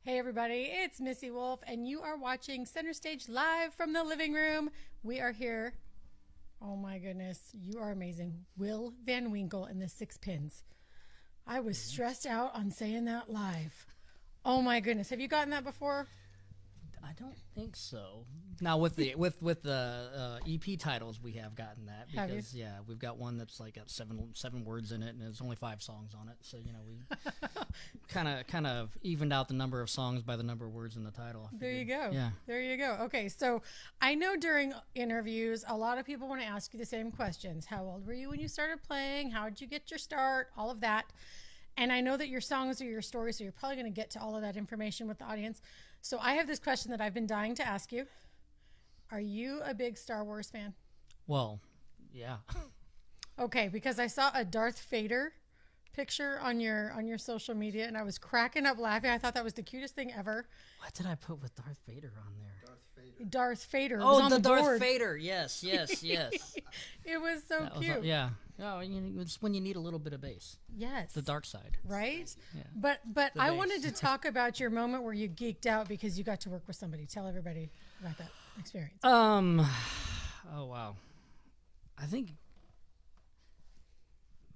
Hey everybody, it's Missy Wolf, and you are watching Center Stage live from the living room. We are here. Oh my goodness, you are amazing. Will Van Winkle and the Six Pins. I was stressed out on saying that live. Oh my goodness, have you gotten that before? I don't think so. Now with the EP titles, we have gotten that because we've got one that's like got seven words in it, and there's only 5 songs on it. So we kind of evened out the number of songs by the number of words in the title. There you go. Yeah. There you go. Okay, so I know during interviews, a lot of people want to ask you the same questions. How old were you when you started playing? How did you get your start? All of that. And I know that your songs are your story, so you're probably going to get to all of that information with the audience. So I have this question that I've been dying to ask you. Are you a big Star Wars fan? Well, yeah. Okay, because I saw a Darth Vader picture on your social media, and I was cracking up laughing. I thought that was the cutest thing ever. What did I put with Darth Vader on there? Darth Vader. Oh, was on the Darth board. Vader. Yes. It was so cute. Yeah. Oh, it's when you need a little bit of bass. Yes. The dark side. Right? Yeah. But I wanted to talk about your moment where you geeked out because you got to work with somebody. Tell everybody about that experience. Oh wow. I think,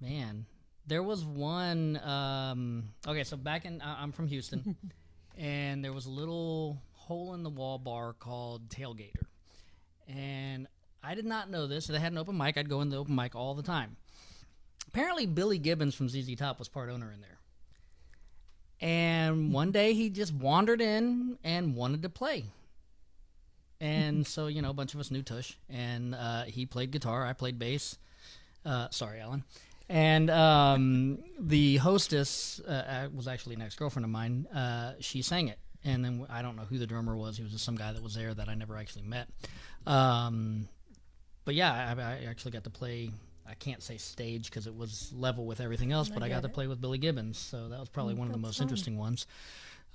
man, there was one, okay, so back in, I'm from Houston, and there was a little hole-in-the-wall bar called Tailgater, and I did not know this. They had an open mic. I'd go in the open mic all the time. Apparently, Billy Gibbons from ZZ Top was part owner in there, and one day he just wandered in and wanted to play. And so, a bunch of us knew Tush, and he played guitar, I played bass. Sorry, Alan. And the hostess was actually an ex-girlfriend of mine. She sang it, and then I don't know who the drummer was. He was just some guy that was there that I never actually met. But yeah, I actually got to play. I can't say stage because it was level with everything else, but I got to play with Billy Gibbons, so that was probably one of the most interesting ones.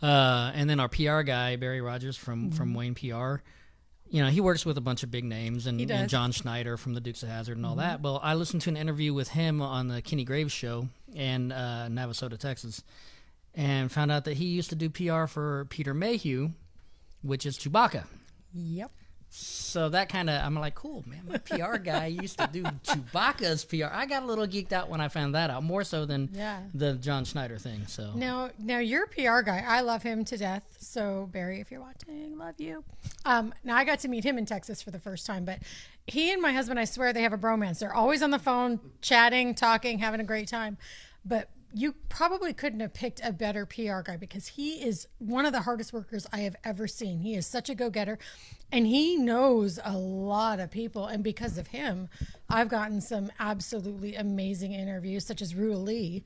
And then our PR guy, Barry Rogers from Wayne PR. He works with a bunch of big names, and John Schneider from the Dukes of Hazzard and all that. Well, I listened to an interview with him on the Kenny Graves show in Navasota, Texas, and found out that he used to do PR for Peter Mayhew, which is Chewbacca. Yep. So that kind of, I'm like, cool, man. My PR guy used to do Chewbacca's PR. I got a little geeked out when I found that out, more so than the John Schneider thing. So now your PR guy, I love him to death. So Barry, if you're watching, love you. Now I got to meet him in Texas for the first time, but he and my husband, I swear, they have a bromance. They're always on the phone, chatting, talking, having a great time. But you probably couldn't have picked a better PR guy because he is one of the hardest workers I have ever seen. He is such a go-getter, and he knows a lot of people. And because of him, I've gotten some absolutely amazing interviews, such as Rua Lee,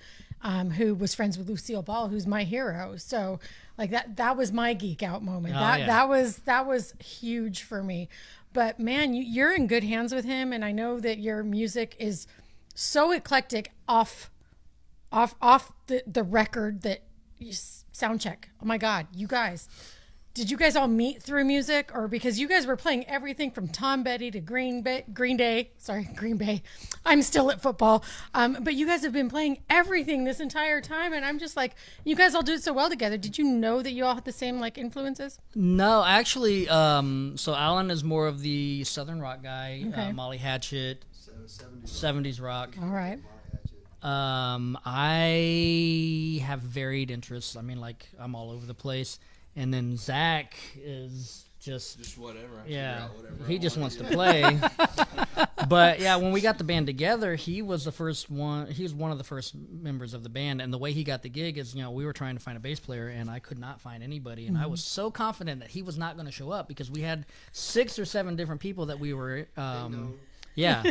who was friends with Lucille Ball, who's my hero. So like that was my geek out moment. That was huge for me. But man, you're in good hands with him. And I know that your music is so eclectic off the record that you sound check. Oh my God, you guys, did you guys all meet through music, or because you guys were playing everything from Tom Petty to Green Bay. I'm still at football. But you guys have been playing everything this entire time. And I'm just like, you guys all do it so well together. Did you know that you all had the same influences? No, actually, so Alan is more of the Southern rock guy, Okay. Molly Hatchet, 70s rock. All right. I have varied interests. I mean, I'm all over the place. And then Zach is just whatever. He just wants to play. But yeah, when we got the band together, he was the first one. He was one of the first members of the band. And the way he got the gig is, we were trying to find a bass player, and I could not find anybody. And I was so confident that he was not going to show up because we had 6 or 7 different people that we were. Yeah.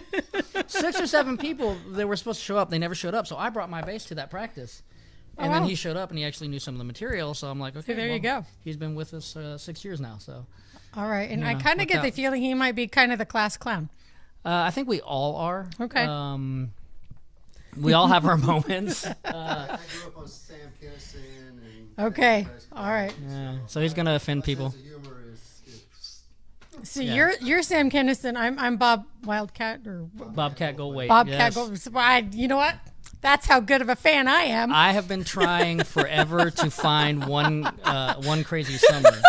6 or 7 people that were supposed to show up. They never showed up. So I brought my bass to that practice. And then he showed up, and he actually knew some of the material. So I'm like, okay, there you go. He's been with us 6 years now. So. All right. And I kind of get the feeling he might be kind of the class clown. I think we all are. Okay. We all have our moments. I grew up on Sam Kinison. Okay. All right. Yeah. So he's going to offend people. So you're Sam Kinison. I'm Bob Wildcat or Bobcat Goldthwait. Bobcat Goldthwait. You know what? That's how good of a fan I am. I have been trying forever to find one Crazy Summer.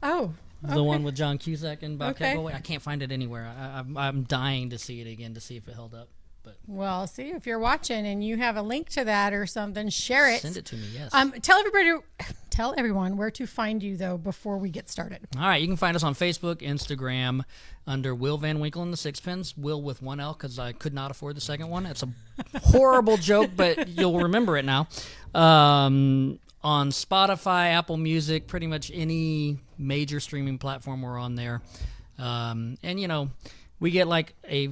Oh. The one with John Cusack and Bobcat Okay. Goldthwait. I can't find it anywhere. I'm dying to see it again to see if it held up. But Well, see, if you're watching and you have a link to that or something, share it. send it to me, yes. Tell everyone where to find you though before we get started. All right, you can find us on Facebook, Instagram, under Will Van Winkle and the Sixpence. Will with one L because I could not afford the second one. It's a horrible joke, but you'll remember it now. On Spotify, Apple Music, pretty much any major streaming platform, we're on there. And we get like a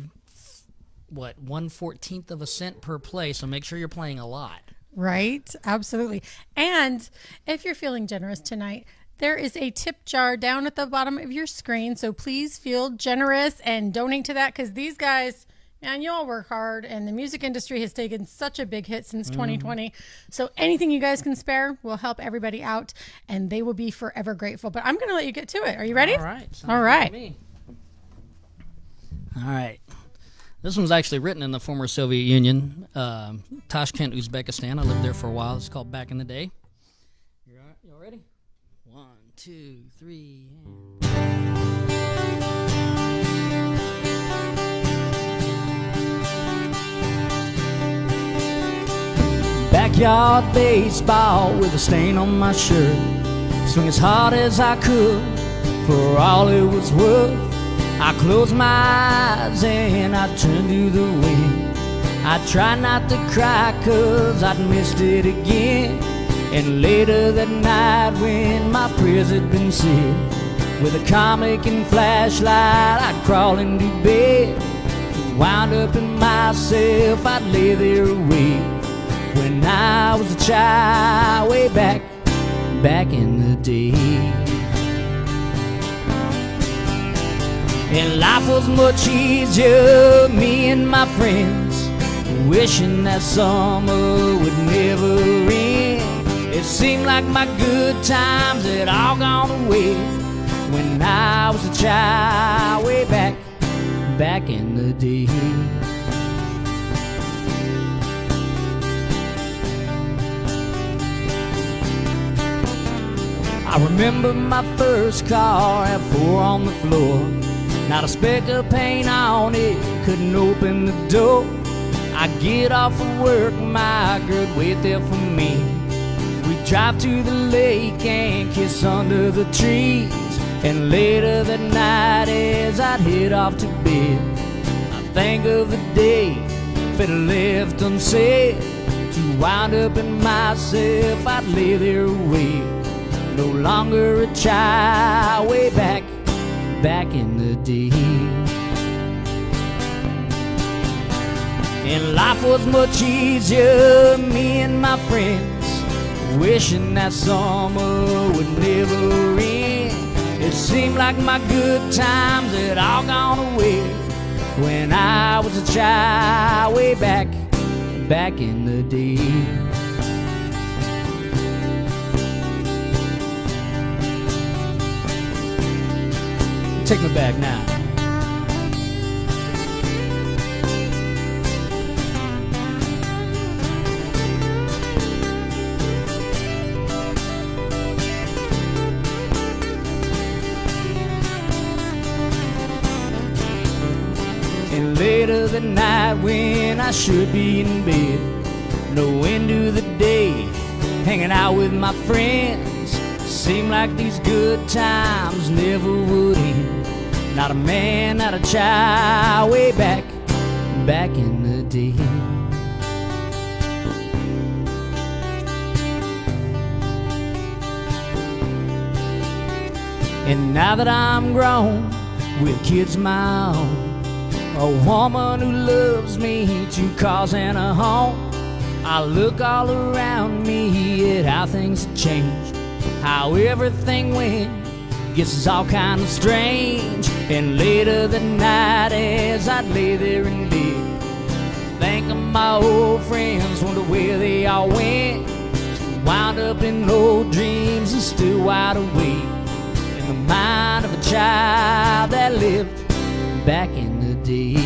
1/14 of a cent per play, so make sure you're playing a lot. Right? Absolutely. And if you're feeling generous tonight, there is a tip jar down at the bottom of your screen. So please feel generous and donate to that because these guys, man, you all work hard and the music industry has taken such a big hit since 2020. So anything you guys can spare will help everybody out and they will be forever grateful. But I'm going to let you get to it. Are you ready? All right. Sounds All good right. to me. All right. This one's actually written in the former Soviet Union, Tashkent, Uzbekistan. I lived there for a while. It's called Back in the Day. Y'all ready? 1, 2, 3. Backyard baseball with a stain on my shirt. Swing as hard as I could for all it was worth. I closed my eyes and I turned to the wind. I tried not to cry cause I'd missed it again. And later that night when my prayers had been said, with a comic and flashlight I'd crawl into bed. To wind up in myself I'd lay there awake. When I was a child way back in the day. And life was much easier, me and my friends, wishing that summer would never end. It seemed like my good times had all gone away when I was a child way back in the day. I remember my first car had 4 on the floor. Not a speck of paint on it, couldn't open the door. I get off of work, my girl'd wait there for me. We'd drive to the lake and kiss under the trees. And later that night as I'd head off to bed, I think of the day that I left unsaid. To wind up in myself, I'd lay there awake. No longer a child way back in the day. And life was much easier, me and my friends, wishing that summer would never end. It seemed like my good times had all gone away when I was a child way back in the day. Take me back now. And later that night when I should be in bed, no end to the day, hanging out with my friends. Seemed like these good times never would end. Not a man, not a child, way back in the day. And now that I'm grown, with kids of my own, a woman who loves me, 2 cars and a home, I look all around me at how things have changed, how everything went. Guess it's all kind of strange. And later that night as I'd lay there in bed, think of my old friends, wonder where they all went. Wound up in old dreams and still wide awake in the mind of a child that lived back in the day.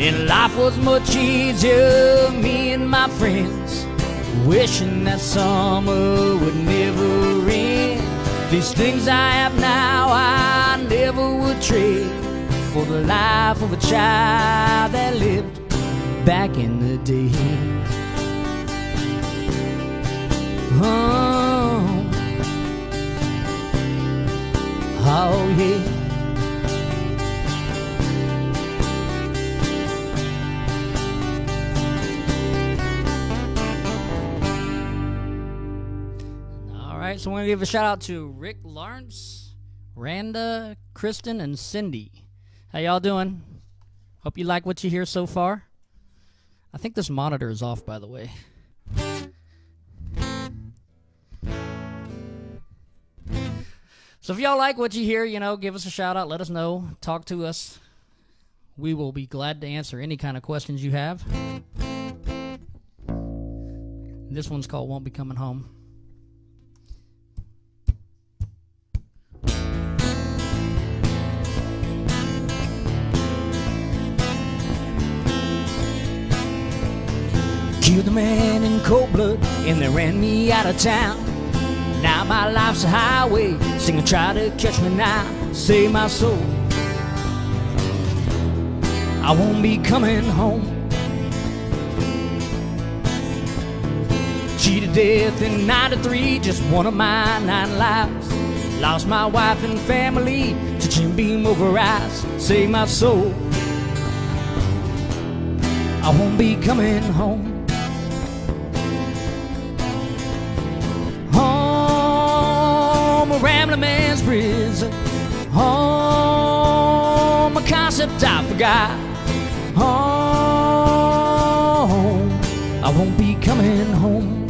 And life was much easier, me and my friends, wishing that summer would never end. These things I have now, I never would trade for the life of a child that lived back in the day. Oh yeah. All right, so I want to give a shout out to Rick Lawrence, Randa, Kristen, and Cindy. How y'all doing? Hope you like what you hear so far. I think this monitor is off, by the way. So if y'all like what you hear, give us a shout out, let us know, talk to us. We will be glad to answer any kind of questions you have. This one's called Won't Be Coming Home. Killed a man in cold blood, and they ran me out of town. Now my life's a highway, singing try to catch me now, save my soul. I won't be coming home. Cheated death in 93, just one of my 9 lives. Lost my wife and family to Jim Beam over ice, save my soul. I won't be coming home. A rambling man's prison. Home, a concept I forgot. Home, I won't be coming home.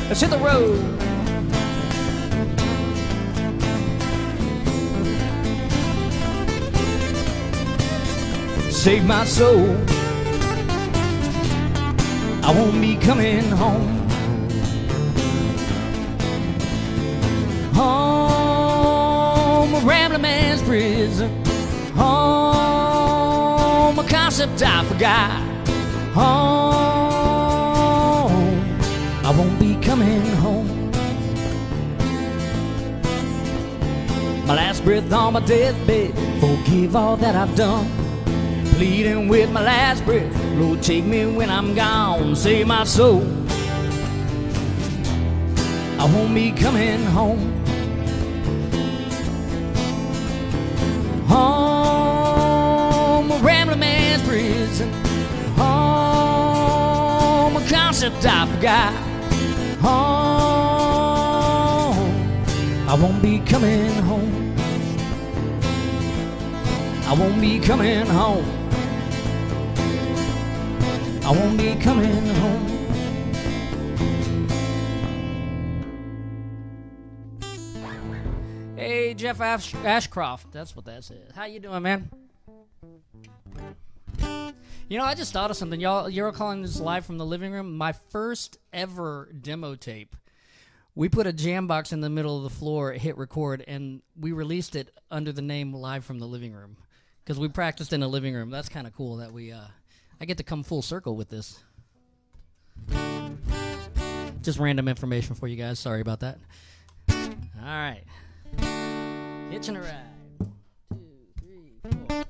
Let's hit the road. Save my soul. I won't be coming home. Home, a rambling man's prison. Home, a concept I forgot. Home, I won't be coming home. My last breath on my deathbed, forgive all that I've done. Pleading with my last breath, Lord, take me when I'm gone. Save my soul. I won't be coming home. Home, a rambling man's prison. Home, a concept I forgot. Home, I won't be coming home. I won't be coming home. I won't be coming home. Hey, Jeff Ashcroft. That's what that says. How you doing, man? I just thought of something. You're calling this live from the living room. My first ever demo tape. We put a jam box in the middle of the floor, hit record, and we released it under the name Live from the Living Room because we practiced in a living room. That's kind of cool that I get to come full circle with this. Just random information for you guys. Sorry about that. All right. Hitching a ride. 1, 2, 3, 4.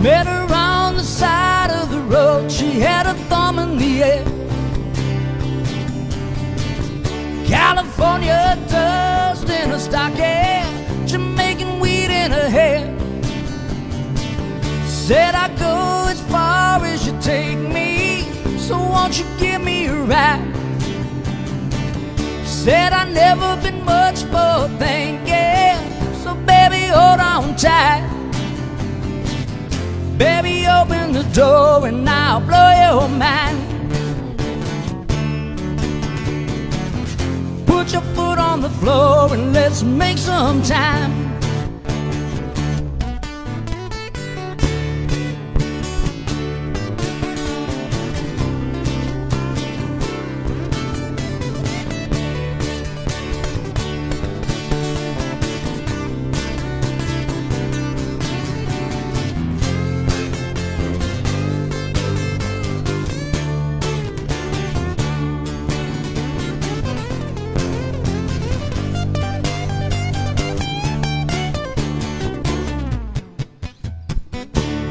Met her on the side of the road. She had a thumb in the air. California dust in her stocking, Jamaican weed in her hair. Said I'd go as far as you take me, so won't you give me a ride? Said I've never been much for thinking, so baby hold on tight. Baby, open the door and I'll blow your mind. Put your foot on the floor and let's make some time.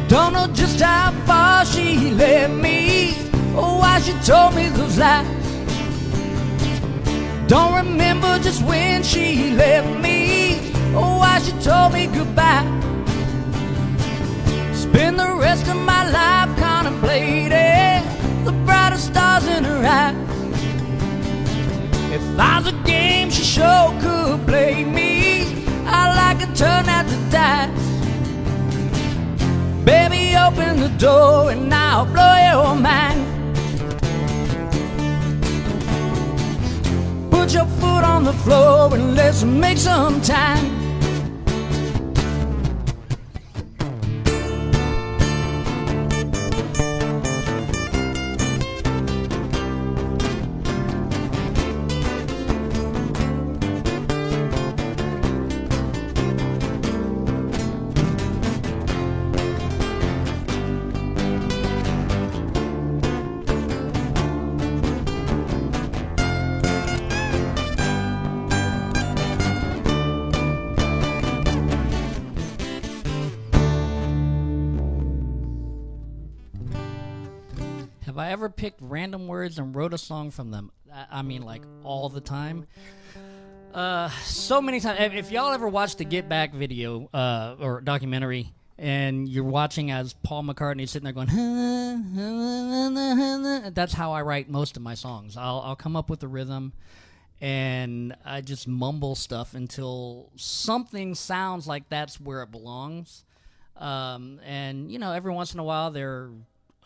Don't know just how far she left me, or why she told me those lies. Don't remember just when she left me, or why she told me goodbye. Spend the rest of my life contemplating the brightest stars in her eyes. If I was a game, she sure could play me. I like to turn out the dice. Baby, open the door and I'll blow your mind. Put your foot on the floor and let's make some time. Have I ever picked random words and wrote a song from them? I mean, like, all the time. So many times. If y'all ever watched the Get Back video or documentary, and you're watching as Paul McCartney's sitting there going, that's how I write most of my songs. I'll come up with the rhythm, and I just mumble stuff until something sounds like that's where it belongs. And, you know, every once in a while they're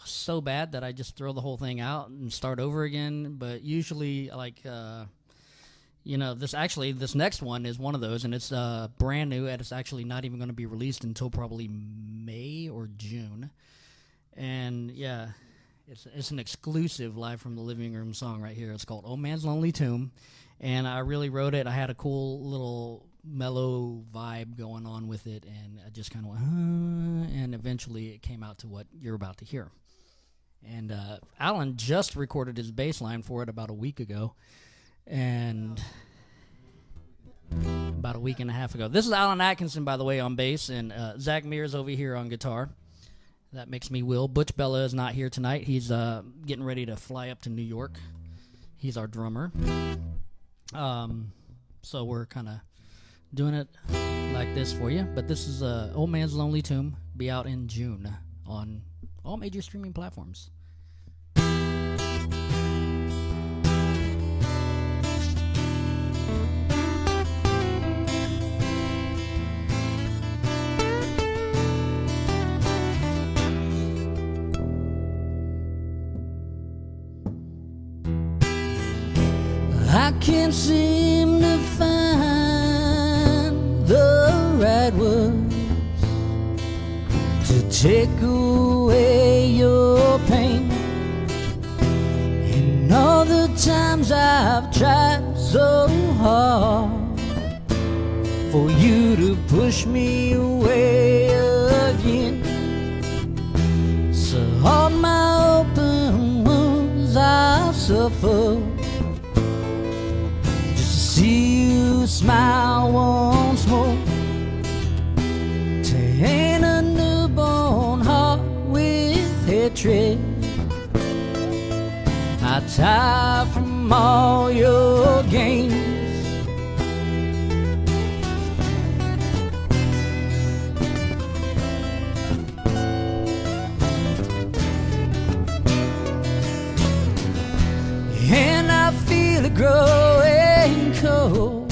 so bad that I just throw the whole thing out and start over again. But usually, like, you know, this next one is one of those, and it's brand new, and it's actually not even going to be released until probably May or June. And yeah, it's an exclusive live from the living room song right here. It's called "Old Man's Lonely Tomb," and I really wrote it. I had a cool little mellow vibe going on with it, and I just kind of went, and eventually it came out to what you're about to hear. And Alan just recorded his bass line for it about a week ago, and about a week and a half ago. This is Alan Atkinson, by the way, on bass, and Zach Mears over here on guitar. That makes me Will. Butch Bella is not here tonight. He's getting ready to fly up to New York. He's our drummer. So we're kind of doing it like this for you. But this is Old Man's Lonely Tomb. Be out in June on all major streaming platforms. I can't seem to find the right words to take away your pain. And all the times I've tried so hard for you to push me away again. So all my open wounds I've suffered see you smile once more, tame a newborn heart with hatred. I tire from all your games. And I feel it growing cold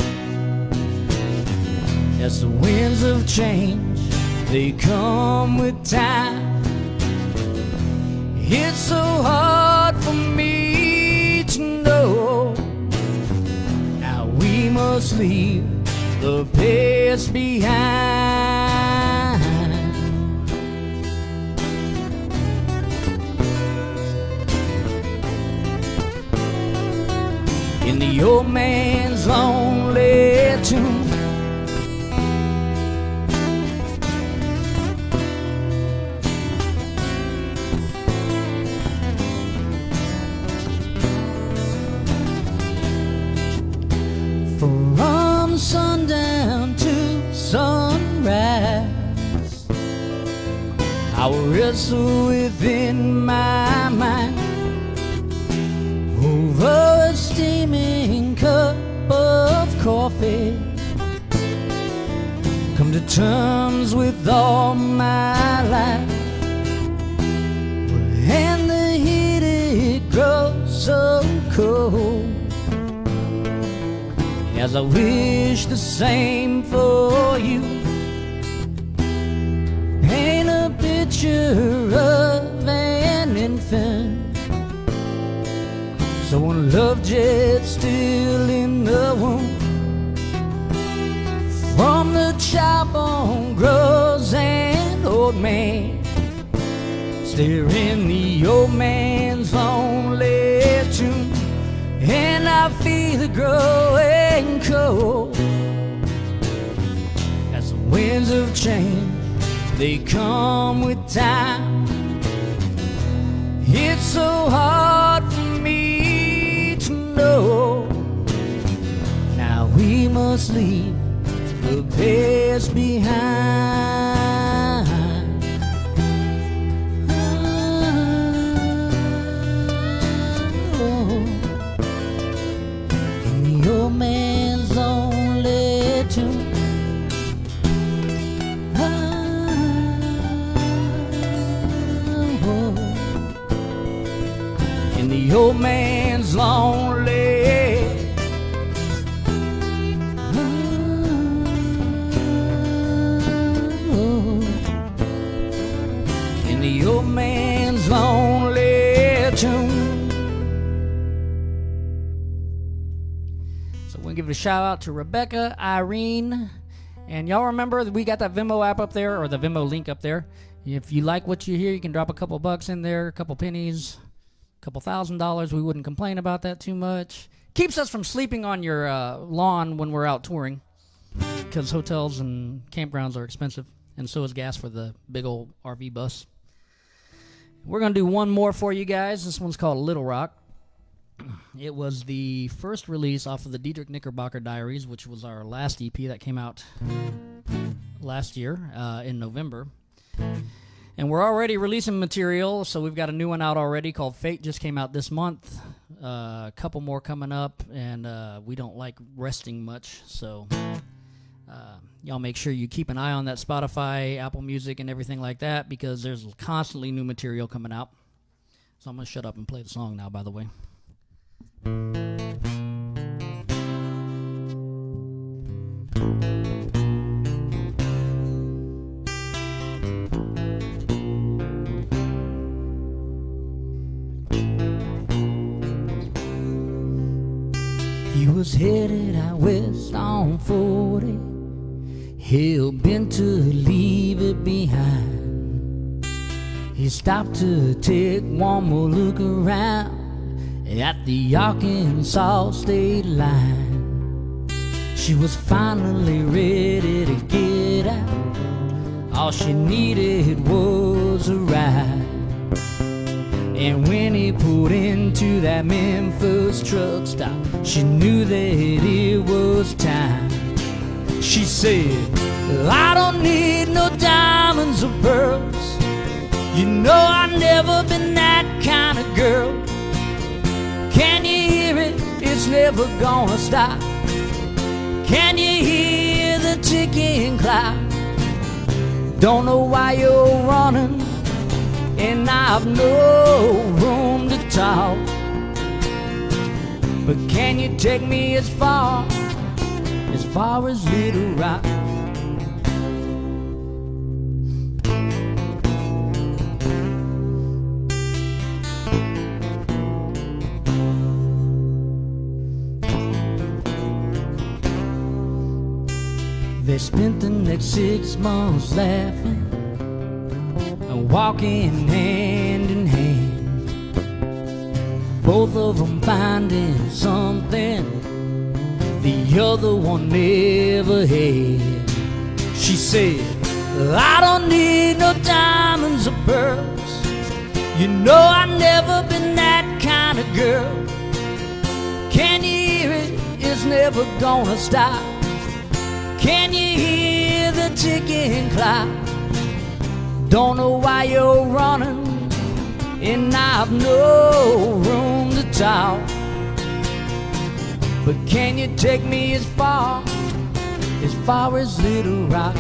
as the winds of change, they come with time. It's so hard for me to know. Now we must leave the past behind. In the old man's lonely tomb, from sundown to sunrise, I will wrestle within my mind over a steaming cup of coffee. Come to terms with all my life, and the heat it grows so cold. As I wish the same for you, paint a picture of an infant, so when love jet's still in the womb, from the child bone grows an old man, stare in the old man's lonely tomb, and I feel it growing cold as the winds of change, they come with time. It's so hard for me to know. Now we must leave the past behind. In the old man's lonely tomb, in the old man's lonely, in the old man's lonely tomb. So we'll give a shout out to Rebecca, Irene, and y'all remember that we got that Venmo app up there, or the Venmo link up there. If you like what you hear, you can drop a couple bucks in there, a couple pennies, couple $1,000s. We wouldn't complain about that too much. Keeps us from sleeping on your lawn when we're out touring, because hotels and campgrounds are expensive, and so is gas for the big old RV bus. We're going to do one more for you guys. This one's called Little Rock. It was the first release off of the Diedrich Knickerbocker Diaries, which was our last EP that came out last year in November. And we're already releasing material, so we've got a new one out already called Fate, just came out this month. A couple more coming up, and we don't like resting much, so y'all make sure you keep an eye on that Spotify, Apple Music, and everything like that, because there's constantly new material coming out. So I'm going to shut up and play the song now, by the way. He was headed out west on 40, hell-bent to leave it behind. He stopped to take one more look around at the Arkansas state line. She was finally ready to get out. All she needed was a ride. And when he pulled into that Memphis truck stop, she knew that it was time. She said, I don't need no diamonds or pearls. You know I've never been that kind of girl. Can you hear it? It's never gonna stop. Can you hear the ticking clock? Don't know why you're running, and I've no room to talk. But can you take me as far as Little Rock? They spent the next 6 months laughing and walking hand in hand, both of them finding something the other one never had. She said, I don't need no diamonds or pearls. You know I've never been that kind of girl. Can you hear it? It's never gonna stop. Can you hear the ticking clock? Don't know why you're running, and I've no room to talk. But can you take me as far as Little Rock?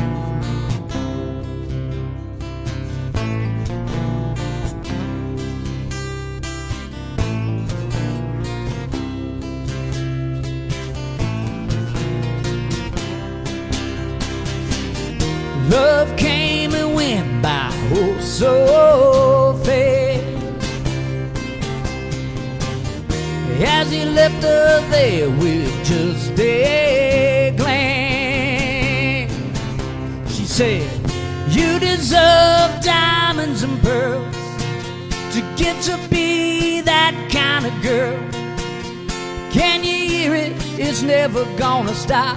Love came and went by oh so fast, as he left her there with just a glance. She said, you deserve diamonds and pearls to get to be that kind of girl. Can you hear it? It's never gonna stop.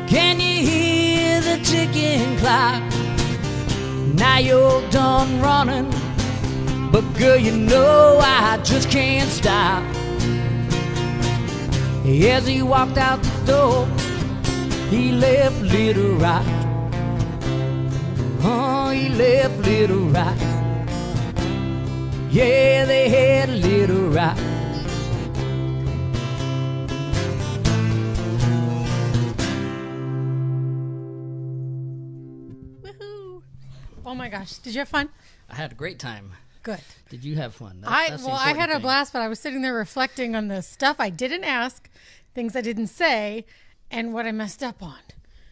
Can you hear the ticking clock? Now you're done running, but girl, you know I just can't stop. As he walked out the door, he left Little Rock. Oh, he left Little Rock. Yeah, they had Little Rock. Woohoo! Oh my gosh, did you have fun? I had a great time. Good. Did you have fun? I That's the had important a thing. blast, but I was sitting there reflecting on the stuff I didn't ask, things I didn't say, and what I messed up on.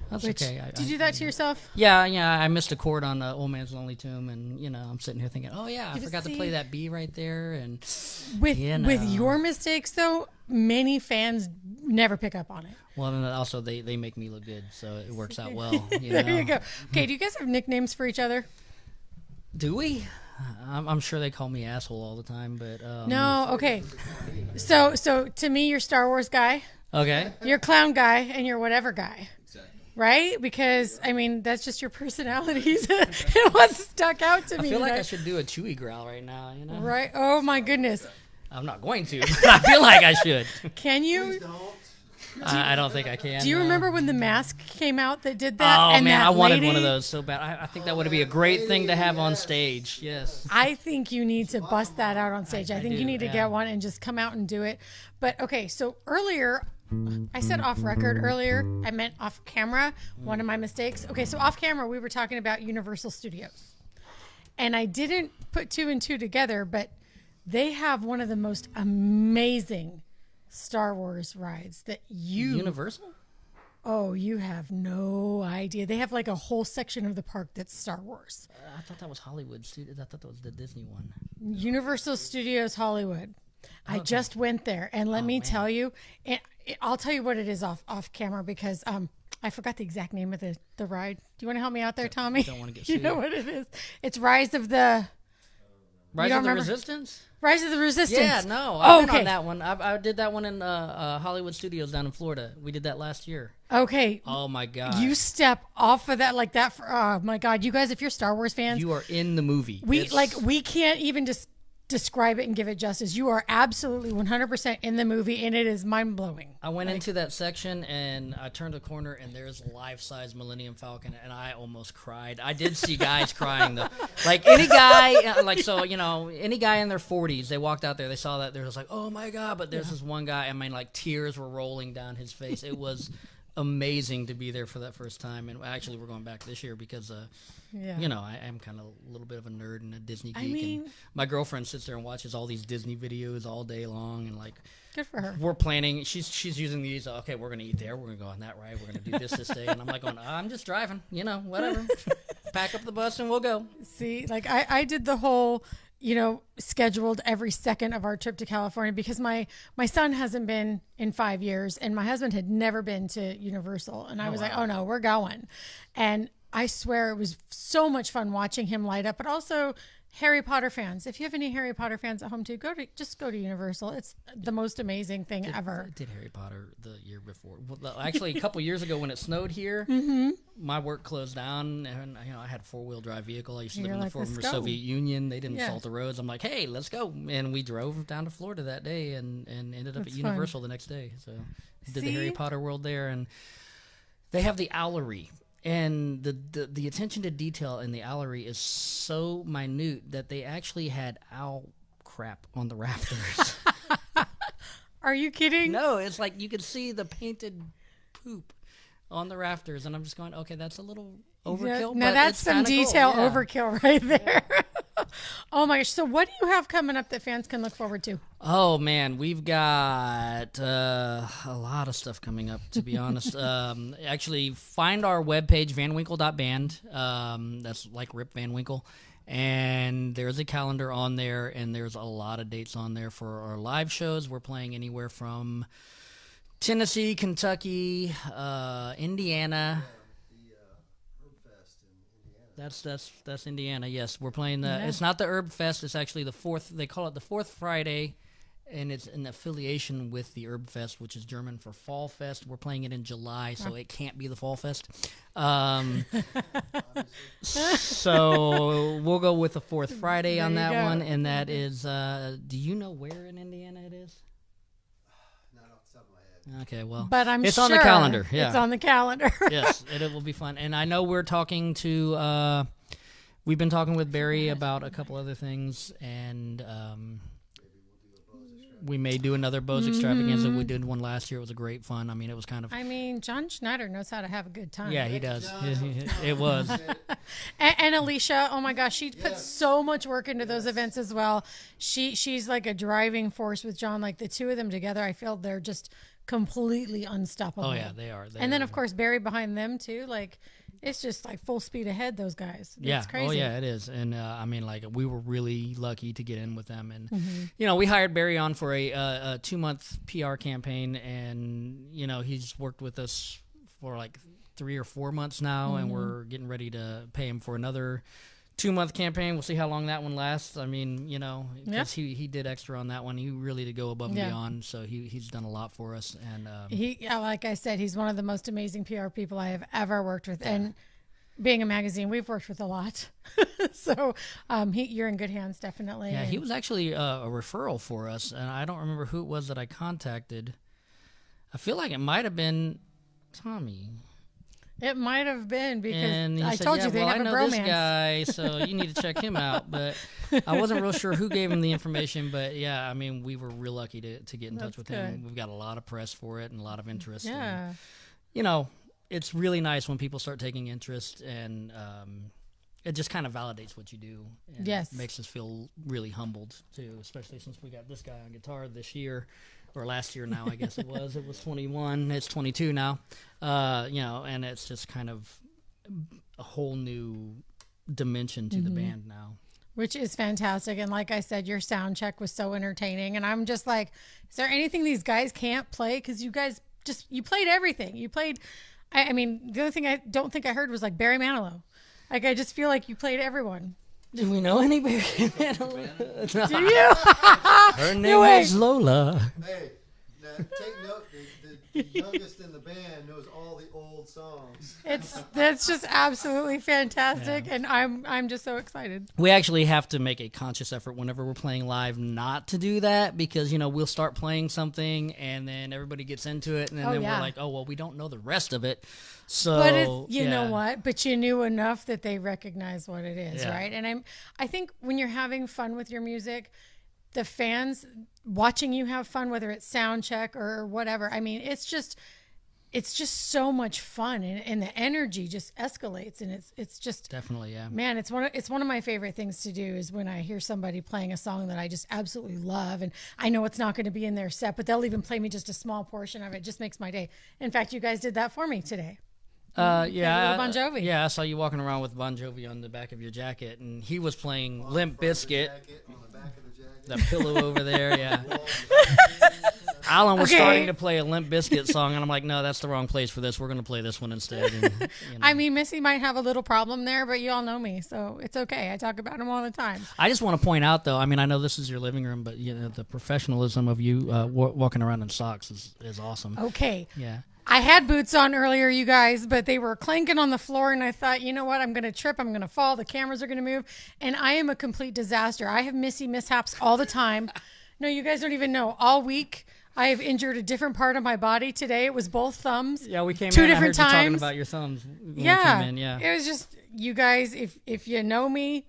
That's Which, okay. did you do that to yourself? Yeah. I missed a chord on Old Man's Lonely Tomb, and I'm sitting here thinking, oh yeah, I You forgot to see? play that B right there, and With You with know. your mistakes, though, many fans never pick up on it. well, then also they make me look good, so it works out well. There you go. Okay, do you guys have nicknames for each other? Do we? I'm sure they call me asshole all the time, but No. Okay. So to me, you're Star Wars guy, Okay. you're clown guy, and you're whatever guy. Right? Because, I mean, that's just your personalities. It was stuck out to I me. feel like today. I should do a Chewy growl right now. Right? Oh, my goodness. I'm not going to. But I feel like I should. Can you? I don't think I can. Do you no. remember when the mask came out that did that? Oh and man, that I wanted lady? one of those so bad. I think that would be a great thing to have on stage. Yes. I think you need to bust that out on stage. I think do, you need to yeah. get one and just come out and do it. But okay, so earlier, I said off record earlier. I meant off camera. One of my mistakes. Okay, so off camera, we were talking about Universal Studios. And I didn't put two and two together, but they have one of the most amazing Star Wars rides that Universal? Oh, you have no idea. They have like a whole section of the park that's Star Wars. I thought that was Hollywood Studios. I thought that was the Disney one. Universal Studios Hollywood. I just went there, and let me tell you, I'll tell you what it is off camera because I forgot the exact name of the ride. Do you want to help me out there, Tommy? Don't want to get You sued. know what it is? It's Rise of the Rise don't of the remember? Resistance? Rise of the Resistance. Yeah, no. Oh, I've been okay. on that one. I did that one in Hollywood Studios down in Florida. We did that last year. Okay. Oh my god. You step off of that like that. Oh my God, you guys! If you're Star Wars fans, You are in the movie. we It's- we can't even just describe it and give it justice. You are absolutely 100% in the movie, and it is mind blowing. I went into that section and I turned a corner and there's life-size Millennium Falcon and I almost cried. I did see guys crying though. Like any guy, any guy in their 40s, they walked out there, they saw that, they're just like, oh my God. But there's this one guy, I mean, like tears were rolling down his face. It was amazing to be there for that first time. And actually we're going back this year because, Yeah. I am kind of a little bit of a nerd and a Disney geek. mean- and my girlfriend sits there and watches all these Disney videos all day long and like, Good for her. we're planning. She's using these. Okay, we're gonna eat there. We're gonna go on that ride. We're gonna do this day. And I'm like, I'm just driving. Whatever. Pack up the bus and we'll go. See, like I did the whole scheduled every second of our trip to California because my son hasn't been in 5 years and my husband had never been to Universal. And I was like, oh no, we're going. And I swear it was so much fun watching him light up, but also Harry Potter fans. If you have any Harry Potter fans at home too, just go to Universal. It's the most amazing thing ever. Did Harry Potter the year before? Well, actually, a couple years ago when it snowed here, my work closed down, and I had a 4-wheel drive vehicle. I used to live in the former Soviet Union. They didn't salt the roads. I'm like, hey, let's go, and we drove down to Florida that day, and ended up at Universal the next day. So did the Harry Potter world there, and they have the Owlery. And the attention to detail in the Owlery is so minute that they actually had owl crap on the rafters. Are you kidding? No, it's like you could see the painted poop on the rafters, and I'm just going, okay, that's a little overkill. Now that's some detail overkill right there. Oh my gosh! So what do you have coming up that fans can look forward to? Oh man, we've got a lot of stuff coming up. To be honest, actually, find our webpage vanwinkle.band. That's like Rip Van Winkle, and there's a calendar on there, and there's a lot of dates on there for our live shows. We're playing anywhere from Tennessee, Kentucky, Indiana. That's Indiana. Yes, we're playing the. Yeah. It's not the Herb Fest. It's actually the fourth. They call it the fourth Friday, and it's an affiliation with the Herb Fest, which is German for Fall Fest. We're playing it in July, so it can't be the Fall Fest. So we'll go with the fourth Friday on that one, and that is. Do you know where in Indiana it is? Okay, well, but it's on the calendar. Yeah, it's on the calendar. Yes, it will be fun. And I know we're talking to. We've been talking with Barry about a couple other things, and we may do another Bose extravaganza. We did one last year. It was a great fun. I mean, it was kind of. I mean, John Schneider knows how to have a good time. Yeah, he does. It was. And Alicia, oh my gosh, she puts so much work into those events as well. She's like a driving force with John. Like the two of them together, I feel they're just completely unstoppable. Oh yeah, they are. And then of course Barry behind them too. Like it's just like full speed ahead. Those guys. Yeah. It's crazy. Oh yeah, it is. And I mean, like we were really lucky to get in with them. And we hired Barry on for a 2-month PR campaign, and he's worked with us for like 3 or 4 months now, and we're getting ready to pay him for another 2-month campaign. We'll see how long that one lasts. I mean, because he did extra on that one. He really did go above and beyond. So he's done a lot for us. And like I said, he's one of the most amazing PR people I have ever worked with. Yeah. And being a magazine, we've worked with a lot. So you're in good hands, definitely. Yeah, he was actually a referral for us, and I don't remember who it was that I contacted. I feel like it might have been Tommy. It might have been because and I told you they have a bromance. I know this guy, so you need to check him out. But I wasn't real sure who gave him the information. But yeah, I mean, we were real lucky to get in touch with him. We've got a lot of press for it and a lot of interest. Yeah. And, it's really nice when people start taking interest, and it just kind of validates what you do. And yes. Makes us feel really humbled too, especially since we got this guy on guitar this year. Or last year now, I guess it was. It was 21. It's 22 now. And it's just kind of a whole new dimension to the band now. Which is fantastic. And like I said, your sound check was so entertaining. And I'm just like, is there anything these guys can't play? Because you guys you played everything. You played, I mean, the only thing I don't think I heard was like Barry Manilow. Like, I just feel like you played everyone. Do we know any Barry Manilow? No. Do you? Her name is Lola. Hey, now take note. The youngest in the band knows all the old songs. That's just absolutely fantastic, and I'm just so excited. We actually have to make a conscious effort whenever we're playing live not to do that, because we'll start playing something and then everybody gets into it, and then we're like, oh well, we don't know the rest of it. So, but you know what? But you knew enough that they recognize what it is, right? And I think when you're having fun with your music, the fans watching you have fun, whether it's sound check or whatever. I mean, it's just so much fun, and the energy just escalates, and it's just definitely, yeah, man, it's one of my favorite things to do is when I hear somebody playing a song that I just absolutely love, and I know it's not going to be in their set, but they'll even play me just a small portion of it. It just makes my day. In fact, you guys did that for me today. Yeah, Bon Jovi. Yeah, I saw you walking around with Bon Jovi on the back of your jacket, and he was playing Limp Bizkit. On the back of the jacket. That pillow over there, yeah. Alan was Okay. starting to play a Limp Bizkit song, and I'm like, no, that's the wrong place for this. We're going to play this one instead. And, I mean, Missy might have a little problem there, but you all know me, so it's okay. I talk about him all the time. I just want to point out, though, I mean, I know this is your living room, but the professionalism of you walking around in socks is awesome. Okay. Yeah. I had boots on earlier, you guys, but they were clanking on the floor, and I thought, you know what? I'm going to trip. I'm going to fall. The cameras are going to move, and I am a complete disaster. I have Missy mishaps all the time. No, you guys don't even know. All week, I have injured a different part of my body. Today, it was both thumbs. Yeah, we came Two in, different I heard you talking times. about your thumbs when we Yeah. came in, yeah. It was just, you guys, if you know me,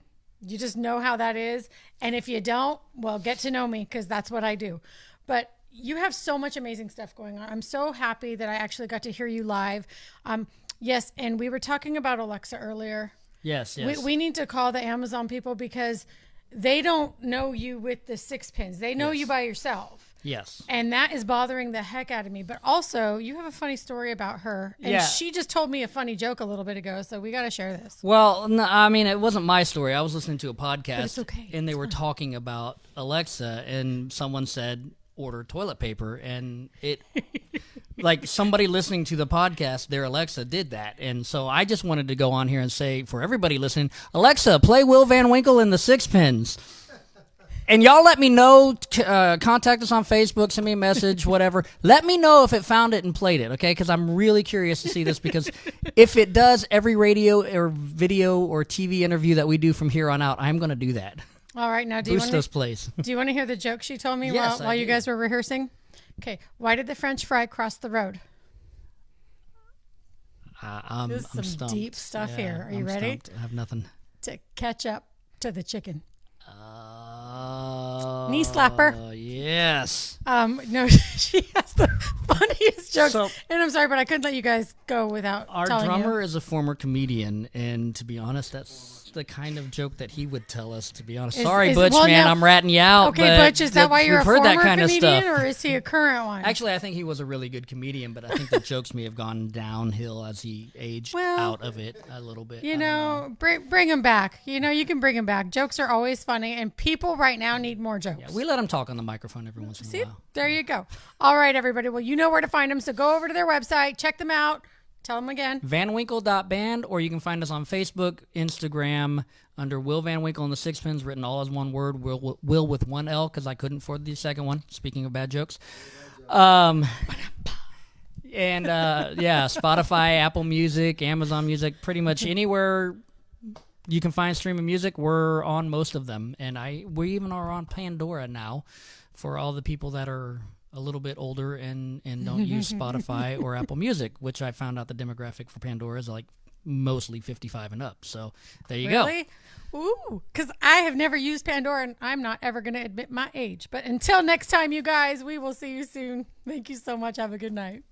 you just know how that is. And if you don't, well, get to know me, because that's what I do. But you have so much amazing stuff going on. I'm so happy that I actually got to hear you live. Yes, and we were talking about Alexa earlier. Yes. We need to call the Amazon people because they don't know you with the 6 pins. They know you by yourself. Yes. And that is bothering the heck out of me. But also, you have a funny story about her. And Yeah. she just told me a funny joke a little bit ago, so we got to share this. Well, no, I mean, it wasn't my story. I was listening to a podcast, it's okay. and they were talking about Alexa, and someone said, order toilet paper, and it, like, somebody listening to the podcast, their Alexa did that. And so I just wanted to go on here and say, for everybody listening, Alexa, play Will Van Winkle and the Six Pins. And y'all let me know, contact us on Facebook, send me a message, whatever. Let me know if it found it and played it, okay? Because I'm really curious to see this, because if it does every radio or video or TV interview that we do from here on out, I'm going to do that. All right, now do you Boost want those to plays. do you want to hear the joke she told me Yes, while I you do. guys were rehearsing? Okay, why did the French fry cross the road? I'm This is some stumped. deep stuff here. Are you ready? Stumped. I have nothing. To catch up to the chicken. Knee slapper. Yes. No, she has the funniest jokes, So- and I'm sorry, but I couldn't let you guys go without Our telling drummer you. is a former comedian, and to be honest, that's the kind of joke that he would tell us, to be honest. Sorry, Butch, well, man, now- I'm ratting you out. Okay, but Butch, is that why you're a we've heard former that kind comedian, of stuff. or is he a current one? Actually, I think he was a really good comedian, but I think the jokes may have gone downhill as he aged Well, out of it a little bit. you I don't know, bring him back. You know, you can bring him back. Jokes are always funny, and people right now need more jokes. Yeah, we let him talk on the microphone every once in See, a while. there you go. All right, everybody. Well, you know where to find them, so go over to their website, check them out. Tell them again. VanWinkle.band, or you can find us on Facebook, Instagram, under Will Van Winkle and the Six Pins, written all as one word, Will with one L, because I couldn't afford the second one, speaking of bad jokes. And, yeah, Spotify, Apple Music, Amazon Music, pretty much anywhere you can find streaming music, we're on most of them. And we even are on Pandora now for all the people that are a little bit older and don't use Spotify or Apple Music, which I found out the demographic for Pandora is like mostly 55 and up. So there you go. Really? Ooh, because I have never used Pandora, and I'm not ever going to admit my age. But until next time, you guys, we will see you soon. Thank you so much. Have a good night.